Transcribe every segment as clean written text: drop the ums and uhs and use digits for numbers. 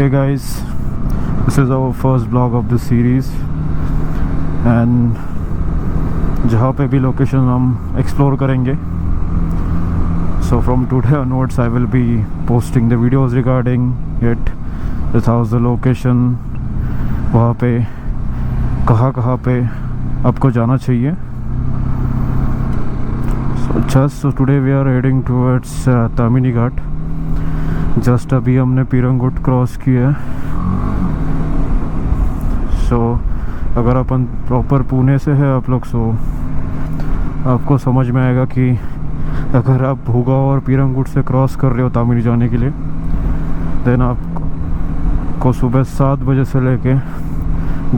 Hey guys, this is our first vlog of the series and जहाँ पे भी location हम एक्सप्लोर करेंगे. So from today onwards I will be posting the videos regarding it. This house, the location, वहाँ पे कहाँ पे आपको जाना चाहिए. So today we are heading towards Tamhini Ghat. Just अभी हमने पीरंगुट क्रॉस किया है. सो अगर अपन प्रॉपर पुणे से है आप लोग, सो आपको समझ में आएगा कि अगर आप भूगांव और पीरंगुट से क्रॉस कर रहे हो तामिनी जाने के लिए, देन आपको सुबह 7 बजे से लेके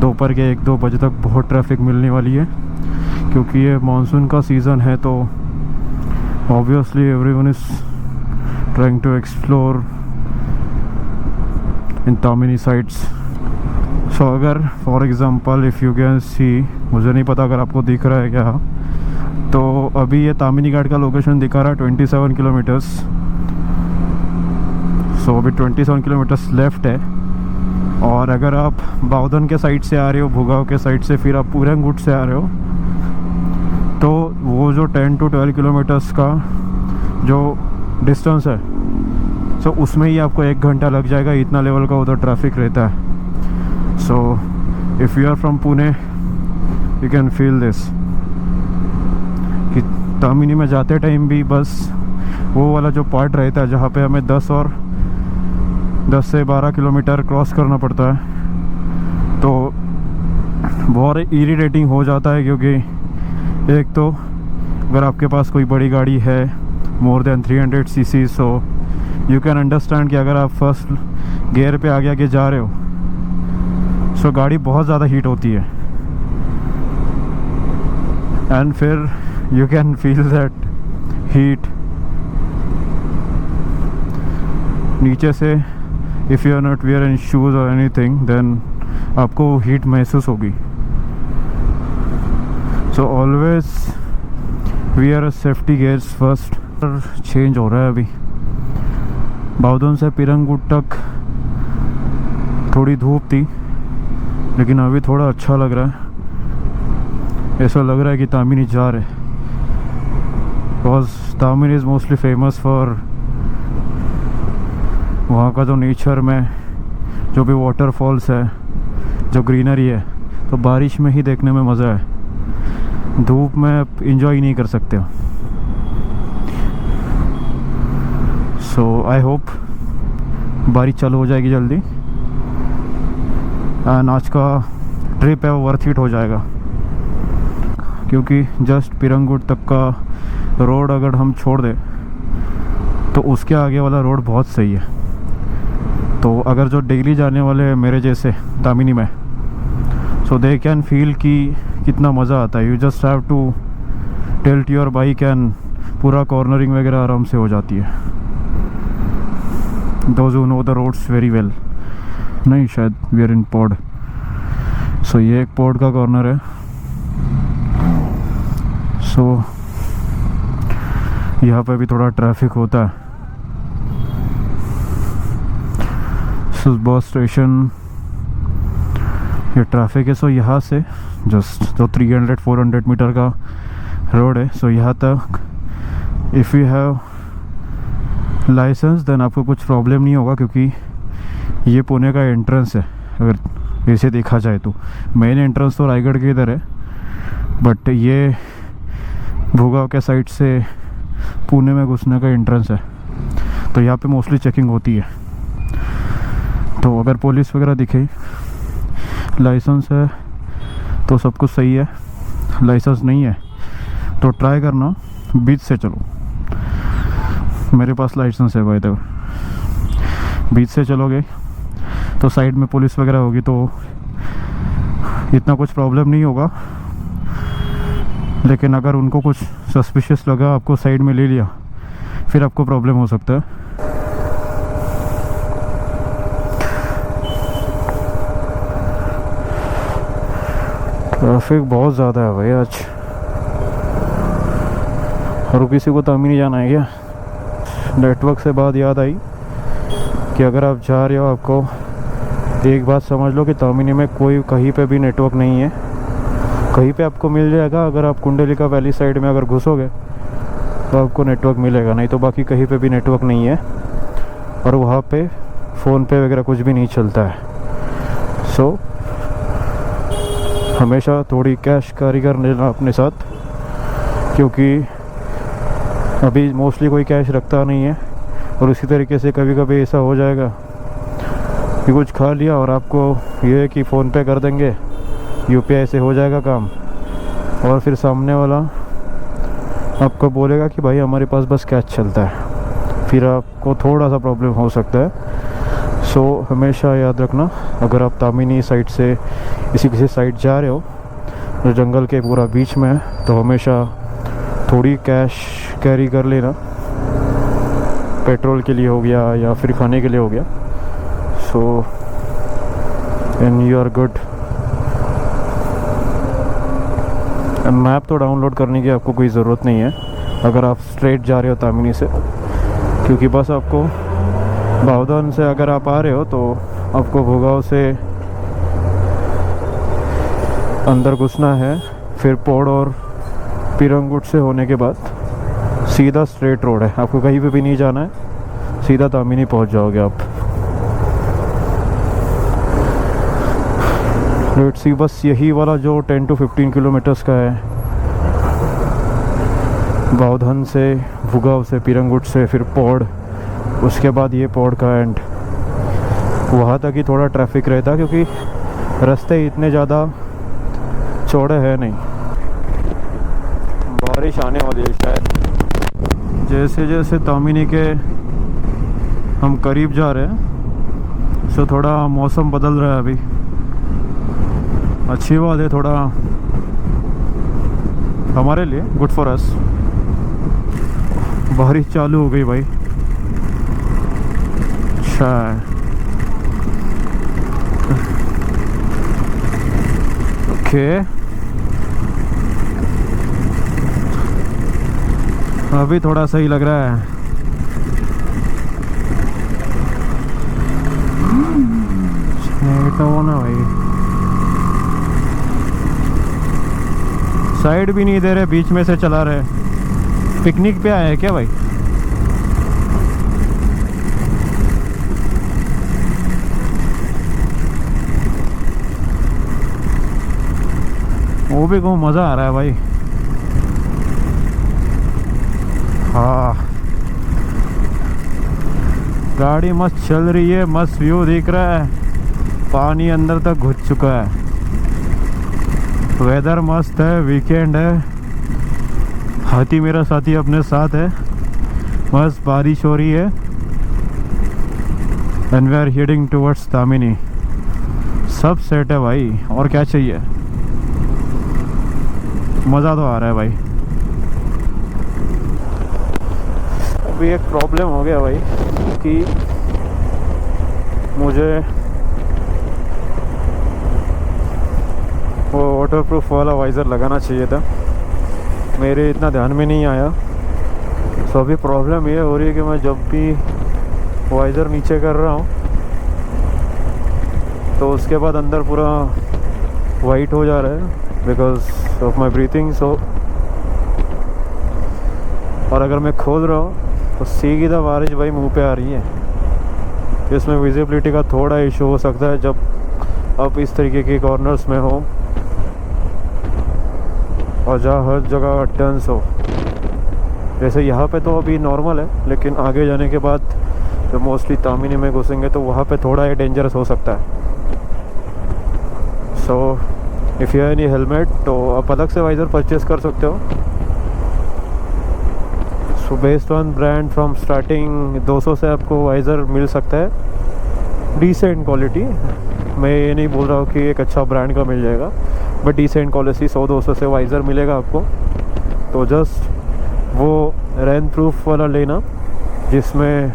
दोपहर के 1-2 बजे तक बहुत ट्रैफिक मिलने वाली है. क्योंकि ये मानसून का सीज़न है तो obviously everyone is trying to explore in Tamini sites. So अगर for example if you can see, मुझे नहीं पता अगर आपको दिख रहा है क्या, तो अभी ये तामिनी घाट का लोकेशन दिखा रहा है 27 किलोमीटर्स. सो अभी 27 किलोमीटर्स लेफ़्ट है. और अगर आप बाउदन के साइड से आ रहे हो, भूगांव के साइड से, फिर आप पीरंगुट से आ रहे हो, तो वो जो 10 to 12 किलोमीटर्स का जो डिस्टेंस है, सो उसमें ही आपको 1 घंटा लग जाएगा. इतना लेवल का उधर ट्रैफिक रहता है. So if you are from Pune you can feel this कि तामिनी में जाते टाइम भी बस वो वाला जो पार्ट रहता है जहाँ पे हमें 10 से 12 किलोमीटर क्रॉस करना पड़ता है, तो बहुत इरिटेटिंग हो जाता है. क्योंकि एक तो अगर आपके पास कोई बड़ी गाड़ी है more than 300 cc, so you can understand कि अगर आप फर्स्ट गियर पे आगे जा रहे हो, सो गाड़ी बहुत ज़्यादा हीट होती है. एंड फिर you can feel that heat नीचे से. If you are not wear in shoes or anything, then आपको हीट महसूस होगी. So always wear safety gears first. Change हो रहा है अभी. बाउदन से पीरंगुट तक थोड़ी धूप थी, लेकिन अभी थोड़ा अच्छा लग रहा है. ऐसा लग रहा है कि तामिनी जा रहे, because Tamhini is mostly famous for वहाँ का जो नेचर में जो भी वाटरफॉल्स है, जो ग्रीनरी है, तो बारिश में ही देखने में मज़ा है. धूप में आप इंजॉय नहीं कर सकते हो. सो आई होप बारिश चालू हो जाएगी जल्दी एंड आज का ट्रिप है वो वर्थ इट हो जाएगा. क्योंकि जस्ट पीरंगुट तक का रोड अगर हम छोड़ दें तो उसके आगे वाला रोड बहुत सही है. तो अगर जो डेली जाने वाले हैं मेरे जैसे तामिनी में, सो दे कैन फील कि कितना मज़ा आता है. You just have to tilt your bike and पूरा कॉर्नरिंग वगैरह आराम से हो जाती है. Those who know the roads very well. नहीं, शायद we are in pod. So ये एक pod का कॉर्नर है. So यहाँ पे भी थोड़ा ट्रैफिक होता है. So बस स्टेशन ये ट्रैफिक है. सो यहाँ से जस्ट जो 300-400 मीटर का रोड है, सो यहाँ तक if you have licence then आपको कुछ प्रॉब्लम नहीं होगा. क्योंकि ये पुणे का एंट्रेंस है. अगर ऐसे देखा जाए तो मेन एंट्रेंस तो रायगढ़ के इधर है, बट ये भूगांव के साइड से पुणे में घुसने का एंट्रेंस है. तो यहाँ पे मोस्टली चेकिंग होती है. तो अगर पुलिस वगैरह दिखे, लाइसेंस है तो सब कुछ सही है. लाइसेंस नहीं है तो ट्राई करना बीच से चलो. मेरे पास लाइसेंस है भाई. तो बीच से चलोगे तो साइड में पुलिस वगैरह होगी तो इतना कुछ प्रॉब्लम नहीं होगा. लेकिन अगर उनको कुछ सस्पिशियस लगा, आपको साइड में ले लिया, फिर आपको प्रॉब्लम हो सकता है. ट्रैफिक बहुत ज़्यादा है भाई आज. और किसी को तामिनी जाना है क्या? नेटवर्क से बात याद आई कि अगर आप जा रहे हो, आपको एक बात समझ लो कि तामिनी में कोई कहीं पे भी नेटवर्क नहीं है। कहीं पे आपको मिल जाएगा, अगर आप कुंडलिका वैली साइड में अगर घुसोगे तो आपको नेटवर्क मिलेगा, नहीं तो बाकी कहीं पे भी नेटवर्क नहीं है। और वहाँ पे फ़ोन पे वगैरह कुछ भी नहीं चलता है। सो हमेशा थोड़ी कैश कैरी कर लेना अपने साथ, क्योंकि अभी मोस्टली कोई कैश रखता नहीं है। और उसी तरीके से कभी कभी ऐसा हो जाएगा कि कुछ खा लिया और आपको ये है कि फ़ोन पे कर देंगे, यूपीआई से हो जाएगा काम, और फिर सामने वाला आपको बोलेगा कि भाई हमारे पास बस कैश चलता है, फिर आपको थोड़ा सा प्रॉब्लम हो सकता है। सो हमेशा याद रखना, अगर आप तामिनी साइड से किसी साइड जा रहे हो जो जंगल के पूरा बीच में है, तो हमेशा थोड़ी कैश कैरी कर लेना। पेट्रोल के लिए हो गया या फिर खाने के लिए हो गया। So and you are good. Map तो डाउनलोड करने की आपको कोई ज़रूरत नहीं है अगर आप स्ट्रेट जा रहे हो तामिनी से, क्योंकि बस आपको बावधन से अगर आप आ रहे हो तो आपको भुगाव से अंदर घुसना है, फिर पौड़ और पिरंगुट से होने के बाद सीधा स्ट्रेट रोड है, आपको कहीं पे भी नहीं जाना है, सीधा तामिनी पहुंच जाओगे आप। लेट्स सी, बस यही वाला जो 10 to 15 किलोमीटर्स का है, बावधन से, भुगाव से, पिरंगुट से, फिर पौड़, उसके बाद ये पौड़ का एंड, वहाँ तक ही थोड़ा ट्रैफिक रहता क्योंकि रास्ते इतने ज़्यादा चौड़े हैं नहीं। बारिश आने वाली है शायद। जैसे जैसे तामिनी के हम करीब जा रहे हैं, सो थोड़ा मौसम बदल रहा है अभी। अच्छी बात है, थोड़ा हमारे लिए गुड फॉर अस। बारिश चालू हो गई भाई। अच्छा ओके, अभी थोड़ा सही लग रहा है। तो वो ना भाई, साइड भी नहीं दे रहे, बीच में से चला रहे। पिकनिक पे आए हैं क्या भाई? वो भी को मज़ा आ रहा है भाई। हाँ, गाड़ी मस्त चल रही है, मस्त व्यू दिख रहा है, पानी अंदर तक घुस चुका है, वेदर मस्त है, वीकेंड है, हाथी मेरा साथी अपने साथ है, मस्त बारिश हो रही है and we are heading towards Tamhini. सब सेट है भाई, और क्या चाहिए। मज़ा तो आ रहा है भाई। अभी एक प्रॉब्लम हो गया भाई कि मुझे वो वाटरप्रूफ वाला वाइज़र लगाना चाहिए था, मेरे इतना ध्यान में नहीं आया। सो अभी प्रॉब्लम ये हो रही है कि मैं जब भी वाइज़र नीचे कर रहा हूँ तो उसके बाद अंदर पूरा वाइट हो जा रहा है बिकॉज ऑफ माई ब्रीथिंग। सो और अगर मैं खोल रहा हूँ तो सीधा बारिश भाई मुंह पे आ रही है। इसमें विजिबिलिटी का थोड़ा इशू हो सकता है जब आप इस तरीके के कॉर्नर्स में हो और जहाँ हर जगह टर्न्स हो। जैसे यहाँ पे तो अभी नॉर्मल है, लेकिन आगे जाने के बाद जब मोस्टली तामिनी में घुसेंगे तो वहाँ पे थोड़ा ये डेंजरस हो सकता है। So if you have any helmet तो आप अलग से वाइज़र परचेज़ कर सकते हो। So based on brand from starting 200 से आपको वाइज़र मिल सकता है, डिसेंट क्वालिटी। मैं ये नहीं बोल रहा हूँ कि एक अच्छा ब्रांड का मिल जाएगा, बट डिसेंट क्वालिटी 100-200 से वाइज़र मिलेगा आपको। तो जस्ट वो रेन प्रूफ वाला लेना जिसमें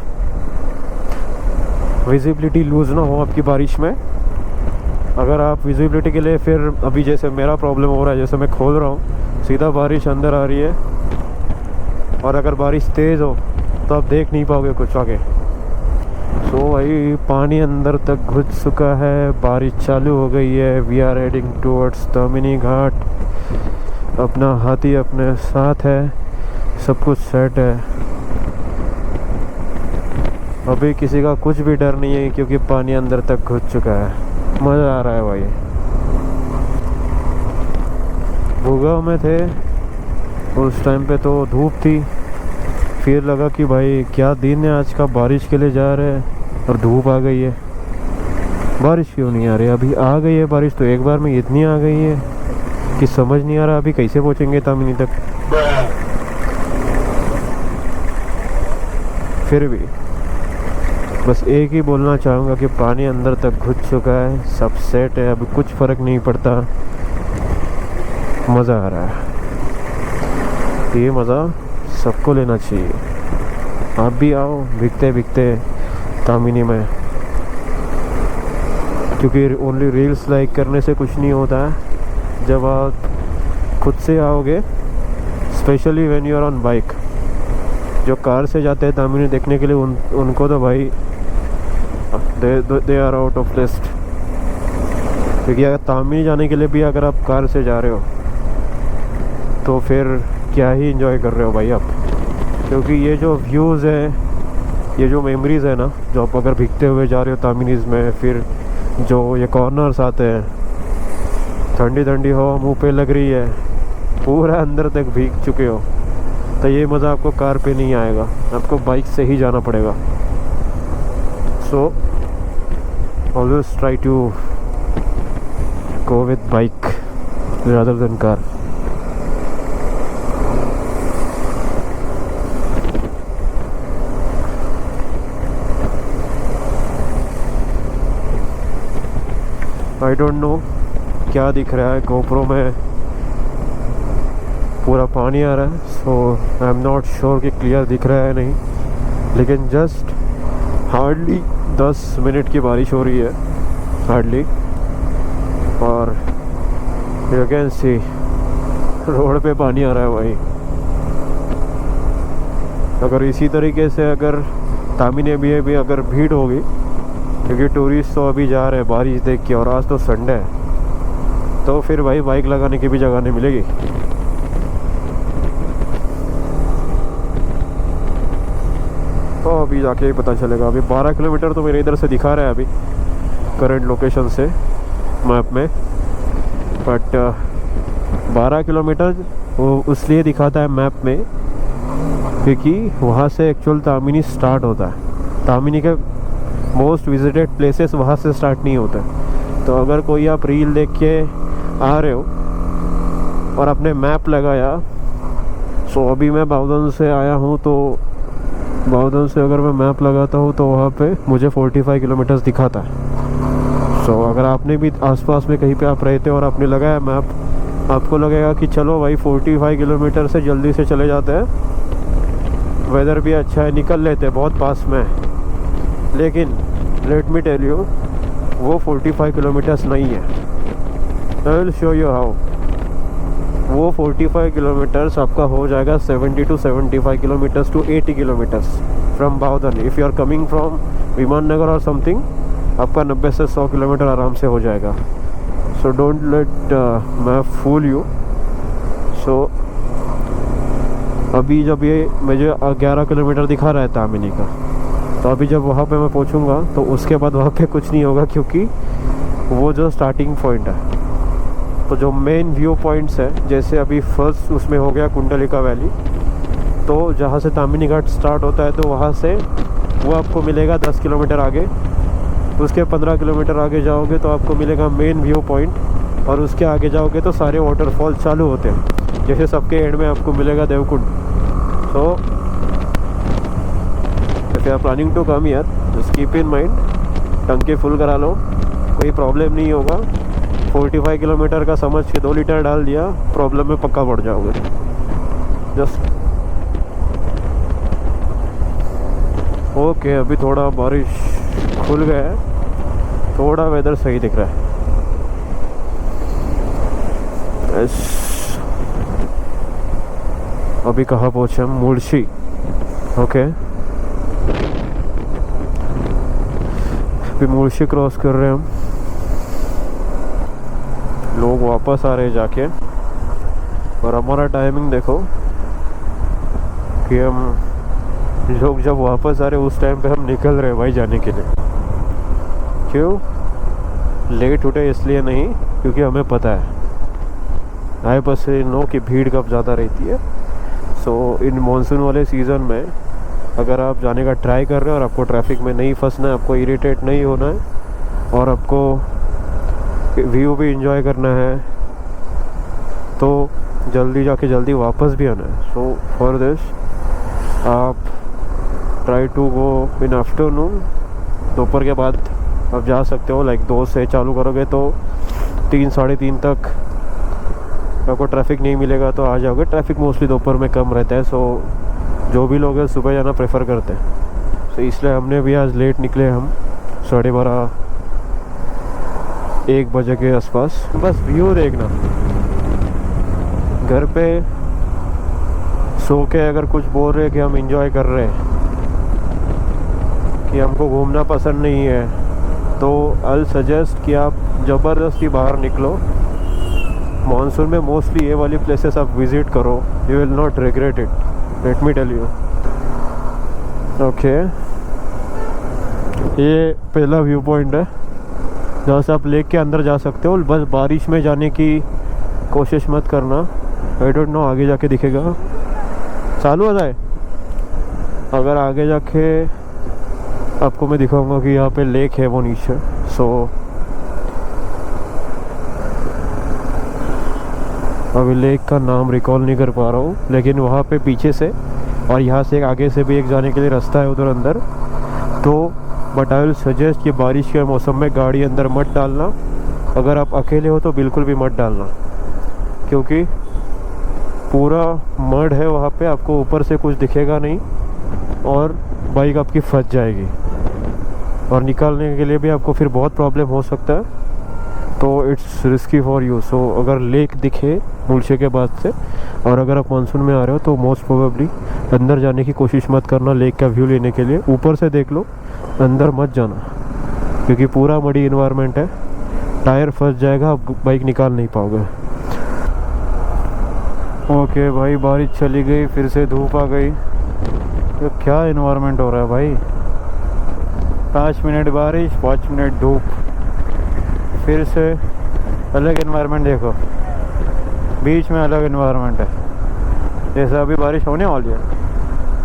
विजिबिलिटी लूज़ ना हो आपकी बारिश में। अगर आप विजिबिलिटी के लिए फिर अभी जैसे मेरा प्रॉब्लम हो रहा है, जैसे मैं खोल रहा हूँ सीधा बारिश अंदर आ रही है, और अगर बारिश तेज़ हो तो आप देख नहीं पाओगे कुछ आगे। सो भाई पानी अंदर तक घुस चुका है, बारिश चालू हो गई है। We are heading towards Tamhini घाट। अपना हाथी अपने साथ है, सब कुछ सेट है। अभी किसी का कुछ भी डर नहीं है क्योंकि पानी अंदर तक घुस चुका है। मज़ा आ रहा है भाई। भूगांव में थे उस टाइम पे तो धूप थी, फिर लगा कि भाई क्या दिन है आज का, बारिश के लिए जा रहे हैं और धूप आ गई है। बारिश क्यों नहीं आ रही? अभी आ गई है बारिश तो एक बार में इतनी आ गई है कि समझ नहीं आ रहा अभी कैसे पहुंचेंगे तामिनी तक। फिर भी बस एक ही बोलना चाहूँगा कि पानी अंदर तक घुस चुका है, सब सेट है, अभी कुछ फ़र्क नहीं पड़ता। मज़ा आ रहा है, ये मज़ा सबको लेना चाहिए। आप भी आओ भीगते भीगते तामिनी में, क्योंकि ओनली रील्स लाइक करने से कुछ नहीं होता है। जब आप खुद से आओगे, specially when you are on bike. जो कार से जाते हैं तामिनी देखने के लिए उनको तो भाई they are out of list. क्योंकि अगर तामिनी जाने के लिए भी अगर आप कार से जा रहे हो तो फिर क्या ही एंजॉय कर रहे हो भाई आप। क्योंकि ये जो व्यूज़ है, ये जो मेमोरीज़ है ना, जो आप अगर भीगते हुए जा रहे हो तामिनीज़ में, फिर जो ये कॉर्नर्स आते हैं, ठंडी ठंडी हवा मुंह पे लग रही है, पूरा अंदर तक भीग चुके हो, तो ये मज़ा आपको कार पे नहीं आएगा, आपको बाइक से ही जाना पड़ेगा। So always try to go with bike rather than car. I don't know क्या दिख रहा है गोप्रो में, पूरा पानी आ रहा है, सो आई एम नॉट श्योर कि क्लियर दिख रहा है नहीं, लेकिन जस्ट हार्डली 10 मिनट की बारिश हो रही है, हार्डली। और यू कैन सी रोड पे पानी आ रहा है भाई। अगर इसी तरीके से अगर तामिनी में भी अगर भीड़ होगी, क्योंकि टूरिस्ट तो अभी जा रहे हैं बारिश देख के, और आज तो संडे है, तो फिर भाई बाइक लगाने की भी जगह नहीं मिलेगी। तो अभी जाके ही पता चलेगा। अभी 12 किलोमीटर तो मेरे इधर से दिखा रहा है अभी करंट लोकेशन से मैप में, बट 12 किलोमीटर वो इसलिए दिखाता है मैप में क्योंकि वहाँ से एक्चुअल तामिनी स्टार्ट होता है। तामिनी के मोस्ट विजिटेड प्लेसेस वहाँ से स्टार्ट नहीं होते। तो अगर कोई आप रील देख के आ रहे हो और आपने मैप लगाया, सो अभी मैं बाउदन से आया हूँ, तो बाउदन से अगर मैं मैप लगाता हूँ तो वहाँ पे मुझे 45 किलोमीटर्स दिखाता है। सो अगर आपने भी आसपास में कहीं पे आप रहते हो और आपने लगाया मैप, आपको लगेगा कि चलो भाई 45 किलोमीटर से जल्दी से चले जाते हैं, वेदर भी अच्छा है, निकल लेते हैं, बहुत पास में है। लेकिन लेट मी टेल यू, वो 45 किलोमीटर्स नहीं है। I will show you how. वो 45 किलोमीटर्स आपका हो जाएगा 70 to 75 kilometres to 80 kilometres from Bavdhan. If you are coming from Viman Nagar और समथिंग, आपका 90 से 100 किलोमीटर आराम से हो जाएगा। So don't let map fool you. So अभी जब ये मुझे 11 किलोमीटर दिखा रहा है तामिनी का, तो अभी जब वहाँ पे मैं पहुँचूँगा तो उसके बाद वहाँ पे कुछ नहीं होगा, क्योंकि वो जो स्टार्टिंग पॉइंट है, तो जो मेन व्यू पॉइंट्स है, जैसे अभी फर्स्ट उसमें हो गया कुंडलिका वैली, तो जहाँ से तामिनी घाट स्टार्ट होता है तो वहाँ से वो आपको मिलेगा 10 किलोमीटर आगे। उसके 15 किलोमीटर आगे जाओगे तो आपको मिलेगा मेन व्यू पॉइंट, और उसके आगे जाओगे तो सारे वाटरफॉल चालू होते हैं, जैसे सबके एंड में आपको मिलेगा Devkund. So if you are planning to come here, just keep in mind, टंकी फुल करा लो, कोई प्रॉब्लम नहीं होगा। 45 किलोमीटर का समझ के 2 लीटर डाल दिया, प्रॉब्लम में पक्का पड़ जाओगे। Just okay. अभी थोड़ा बारिश खुल गया है, थोड़ा वेदर सही दिख रहा है। अभी कहाँ पहुँचे हम? मुर्शी। ओके, अभी मुर्शी क्रॉस कर रहे हैं हम, लोग वापस आ रहे हैं जाके। और हमारा टाइमिंग देखो कि हम लोग जब वापस आ रहे उस टाइम पे हम निकल रहे हैं भाई जाने के लिए। क्यों लेट उठे? इसलिए नहीं क्योंकि हमें पता है आए बस नो कि भीड़ कब ज़्यादा रहती है। सो इन मानसून वाले सीज़न में अगर आप जाने का ट्राई कर रहे हो और आपको ट्रैफिक में नहीं फंसना है, आपको इरिटेट नहीं होना है और आपको व्यू भी इंजॉय करना है, तो जल्दी जाके जल्दी वापस भी आना है। सो फॉर दिस आप try to go in afternoon, दोपहर के बाद आप जा सकते हो। लाइक 2 से चालू करोगे तो 3 साढ़े 3 तक आपको ट्रैफिक नहीं मिलेगा तो आ जाओगे। ट्रैफिक मोस्टली दोपहर में कम रहता है, सो जो भी लोग हैं सुबह जाना प्रेफर करते हैं। सो इसलिए हमने भी आज लेट निकले, हम 12:30 1 बजे के आसपास। बस व्यू देखना, घर पे सो के अगर कुछ बोल रहे कि हम इंजॉय कर रहे हैं, कि हमको घूमना पसंद नहीं है, तो आई सजेस्ट कि आप ज़बरदस्ती बाहर निकलो। मानसून में मोस्टली ये वाली प्लेसेस आप विज़िट करो, you will not regret it, let me tell you. Okay, ये पहला व्यू पॉइंट है जहाँ से आप लेक के अंदर जा सकते हो। बस बारिश में जाने की कोशिश मत करना, आई डोंट नो आगे जाके दिखेगा, चालू हो जाए। अगर आगे जाके आपको मैं दिखाऊंगा कि यहाँ पे लेक है वो नीचे। सो अभी लेक का नाम रिकॉल नहीं कर पा रहा हूँ, लेकिन वहाँ पे पीछे से और यहाँ से आगे से भी एक जाने के लिए रास्ता है उधर अंदर। तो बट आई विल सजेस्ट कि बारिश के मौसम में गाड़ी अंदर मत डालना। अगर आप अकेले हो तो बिल्कुल भी मत डालना, क्योंकि पूरा मड है वहाँ पे, आपको ऊपर से कुछ दिखेगा नहीं और बाइक आपकी फंस जाएगी और निकालने के लिए भी आपको फिर बहुत प्रॉब्लम हो सकता है। तो इट्स रिस्की फॉर यू। सो अगर लेक दिखे मुर्शे के बाद से और अगर आप मानसून में आ रहे हो तो मोस्ट प्रोबेबली अंदर जाने की कोशिश मत करना लेक का व्यू लेने के लिए। ऊपर से देख लो, अंदर मत जाना, क्योंकि पूरा मडी इन्वायरमेंट है, टायर फंस जाएगा, आप बाइक निकाल नहीं पाओगे। ओके भाई, बारिश चली गई, फिर से धूप आ गई। तो क्या इन्वायरमेंट हो रहा है भाई, 5 मिनट बारिश, 5 मिनट धूप, फिर से अलग इन्वायरमेंट। देखो बीच में अलग इन्वायरमेंट है, जैसे अभी बारिश होने वाली है,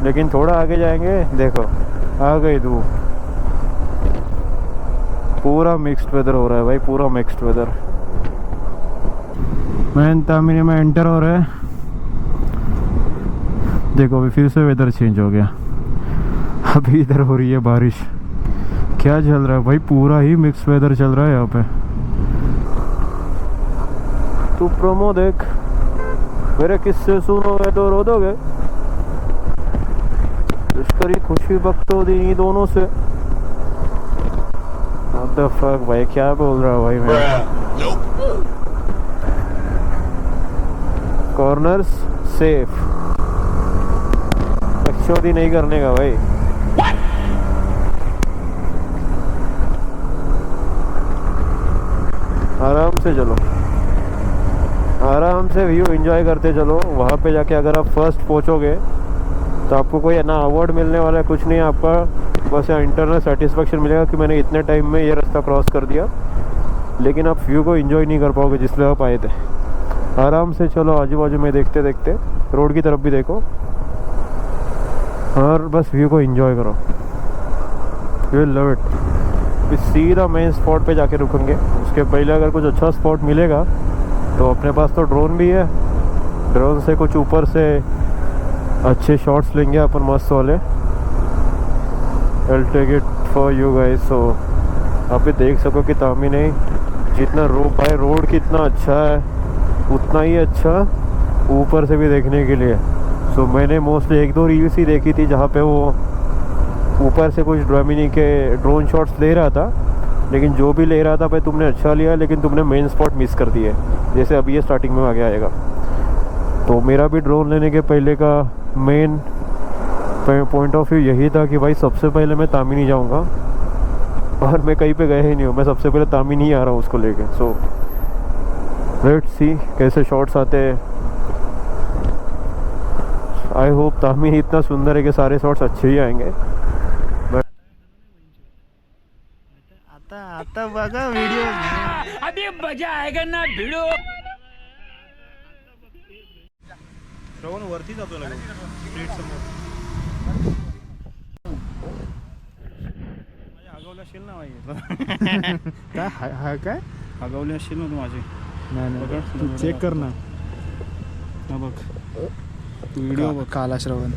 लेकिन थोड़ा आगे जाएंगे देखो आ गई धूप। पूरा मिक्स्ड वेदर हो रहा है भाई, पूरा मिक्स्ड वेदर। मैं तामिनी में एंटर हो रहा है, देखो अभी फिर से वेदर चेंज हो गया। अभी इधर हो रही है बारिश। क्या चल रहा है भाई, पूरा ही मिक्स वेदर चल रहा है यहाँ पे। तू प्रोमो देख, मेरे किस्से सुनोगे तो रो दोगे। लश्करी खुशी बख्तौदी दोनों से। What the fuck भाई, क्या बोल रहा है भाई मैं। कॉर्नर्स सेफ, बख्तौदी नहीं करने का भाई। आराम से चलो, आराम से व्यू एंजॉय करते चलो। वहाँ पे जाके अगर आप फर्स्ट पहुँचोगे तो आपको कोई ना अवार्ड मिलने वाला है, कुछ नहीं। आपका बस इंटरनल सेटिस्फेक्शन मिलेगा कि मैंने इतने टाइम में ये रास्ता क्रॉस कर दिया, लेकिन आप व्यू को एंजॉय नहीं कर पाओगे जिसलिए आप आए थे। आराम से चलो, आजू बाजू में देखते देखते रोड की तरफ भी देखो और बस व्यू को एंजॉय करो, यू विल लव इट। फिर सीधा मेन स्पॉट पे जाके रुकेंगे। उसके पहले अगर कुछ अच्छा स्पॉट मिलेगा तो अपने पास तो ड्रोन भी है, ड्रोन से कुछ ऊपर से अच्छे शॉट्स लेंगे अपन मस्त वाले। I'll take it for you guys। सो आप भी देख सको कि तामिनी जितना रोड कितना अच्छा है, उतना ही अच्छा ऊपर से भी देखने के लिए। सो मैंने मोस्टली 1-2 रील्स ही देखी थी जहाँ पे वो ऊपर से कुछ तामिनी के ड्रोन शॉट्स ले रहा था, लेकिन जो भी ले रहा था भाई तुमने अच्छा लिया, लेकिन तुमने मेन स्पॉट मिस कर दिए। जैसे अभी ये स्टार्टिंग में आगे आएगा। तो मेरा भी ड्रोन लेने के पहले का मेन पॉइंट ऑफ व्यू यही था कि भाई सबसे पहले मैं तामिनी जाऊंगा, और मैं कहीं पे गया ही नहीं हूँ, मैं सबसे पहले तामीन ही आ रहा हूँ उसको लेके। सो लेट्स सी कैसे शॉट्स आते हैं। आई होप तामीन इतना सुंदर है कि सारे शॉट्स अच्छे ही आएंगे। आता बघा व्हिडिओ, अभी मजा आएगा ना भिड़ो। श्रवण वरती जातो लागेल स्ट्रीट समोर. माझ्या आगावले असेल ना माझे. काय हा काय आगावले असेल ना तू माझे. नाही तू चेक कर ना. हा बघ तू व्हिडिओ बघ. काला श्रवण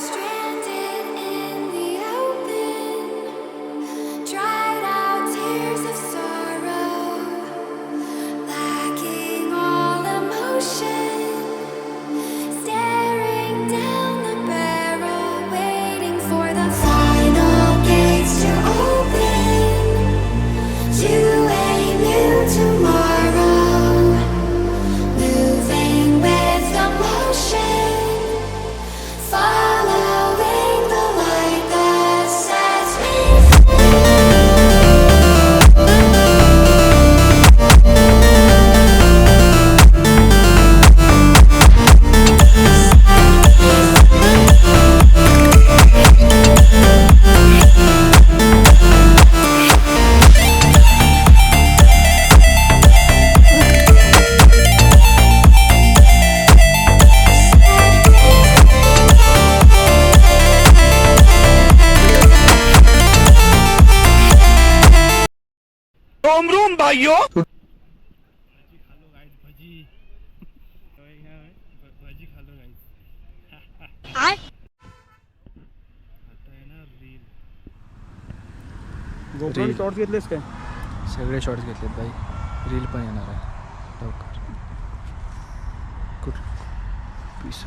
Stranded in the open, dried out tears of sorrow, lacking all emotion, staring down the barrel, waiting for the final gates to open to a new tomorrow, moving with the motion. Following the light that sets me रोम रोम भाइयों। भाजी खालो guys. GoPro shorts घेतलेस काय? सगळे shorts घेतलेत by. Reel पण येणार आहे लवकर. Good piece.